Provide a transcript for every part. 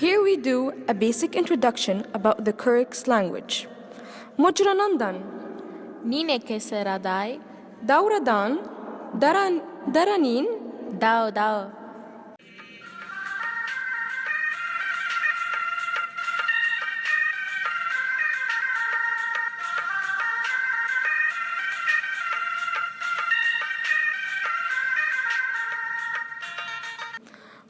Here we do a basic introduction about the Kurukh's language. Mujranandan, Nine keseradai, Dauradan, Daranin, dao dao.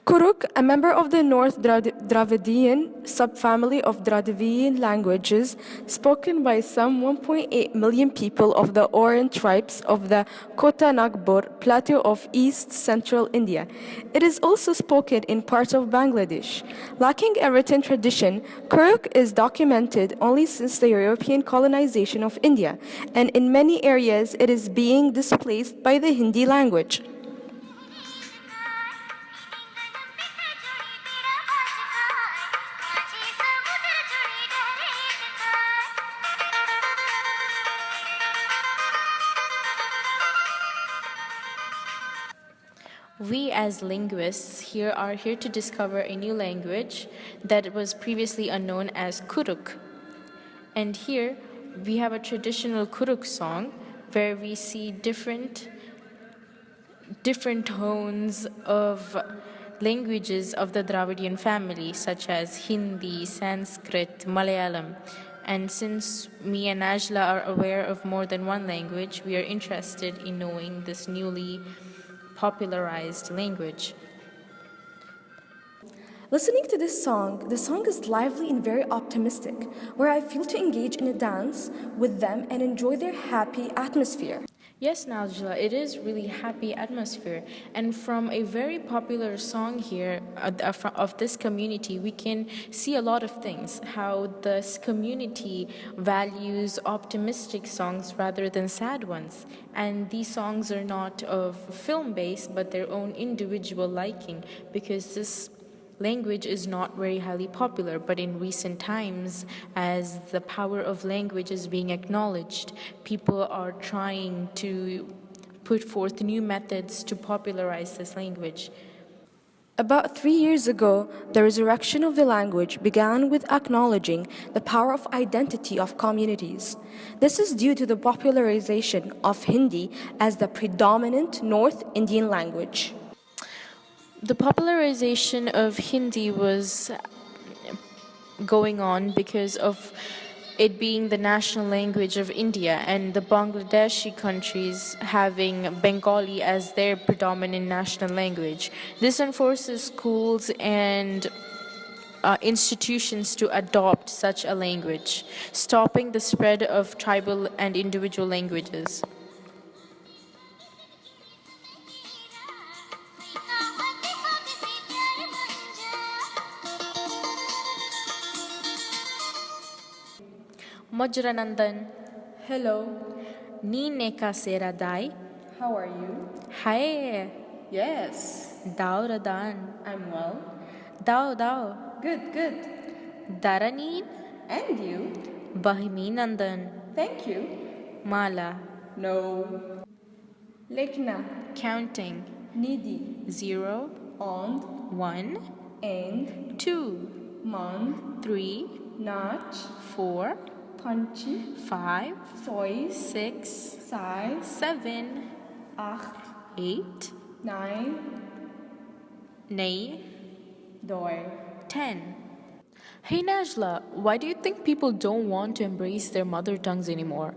Kurukh, a member of the North Dravidian subfamily of Dravidian languages, spoken by some 1.8 million people of the Oran tribes of the Kota Nagpur plateau of East Central India. It is also spoken in parts of Bangladesh. Lacking a written tradition, Kurukh is documented only since the European colonization of India, and in many areas it is being displaced by the Hindi language. We as linguists are here to discover a new language that was previously unknown as Kurukh. And here we have a traditional Kurukh song where we see different tones of languages of the Dravidian family, such as Hindi, Sanskrit, Malayalam. And since me and Najla are aware of more than one language, we are interested in knowing this newly popularized language. Listening to this song, the song is lively and very optimistic, where I feel to engage in a dance with them and enjoy their happy atmosphere. Yes, Najla, it is really happy atmosphere. And from a very popular song here of this community, we can see a lot of things. How this community values optimistic songs rather than sad ones. And these songs are not of film-based, but their own individual liking, because this language is not very highly popular, but in recent times, as the power of language is being acknowledged, people are trying to put forth new methods to popularize this language. About 3 years ago, the resurrection of the language began with acknowledging the power of identity of communities. This is due to the popularization of Hindi as the predominant North Indian language. The popularization of Hindi was going on because of it being the national language of India and the Bangladeshi countries having Bengali as their predominant national language. This enforces schools and institutions to adopt such a language, stopping the spread of tribal and individual languages. Mojranandan. Hello, Nine keseradai, how are you? Hai. Yes, Dauradan. I'm well. Dao dao. Good. Daranin. And you? Bahiminandan. Thank you. Mala. No. Lekna, Counting. needy, 0, on, 1, and, 2, man, 3, nach, 4, punchy, 5, soy, 6, sai, 7, acht, 8, 9, 9, doi. 10. Hey Najla, why do you think people don't want to embrace their mother tongues anymore?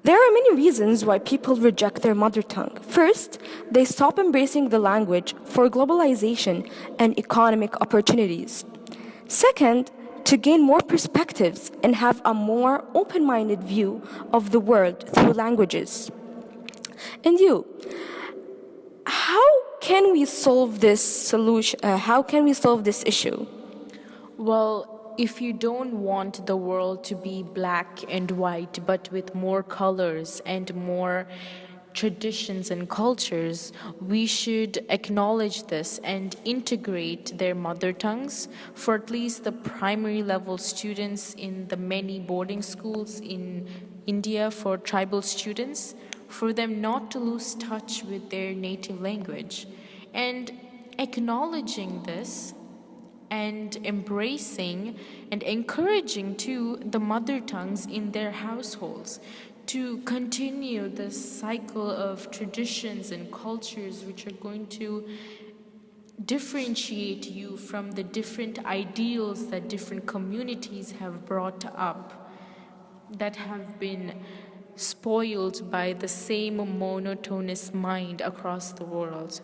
There are many reasons why people reject their mother tongue. First, they stop embracing the language for globalization and economic opportunities. Second, to gain more perspectives and have a more open-minded view of the world through languages. And you, how can we solve this issue? Well, if you don't want the world to be black and white, but with more colors and more traditions and cultures, we should acknowledge this and integrate their mother tongues for at least the primary level students in the many boarding schools in India for tribal students, for them not to lose touch with their native language. And acknowledging this and embracing and encouraging too the mother tongues in their households to continue this cycle of traditions and cultures which are going to differentiate you from the different ideals that different communities have brought up that have been spoiled by the same monotonous mind across the world.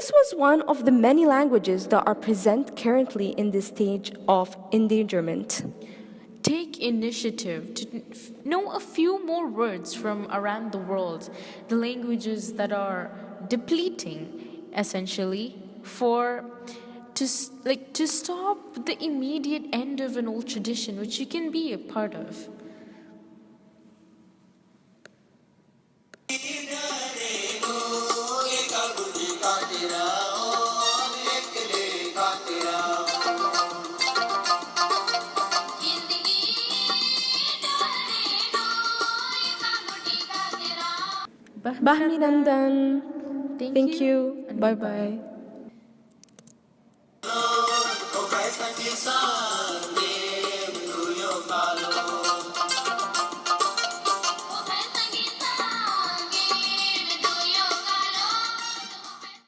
This was one of the many languages that are present currently in this stage of endangerment. Take initiative to know a few more words from around the world, the languages that are depleting, essentially, to stop the immediate end of an old tradition, which you can be a part of. Bahmi Nandan. Thank Thank you. you. And Bye bye.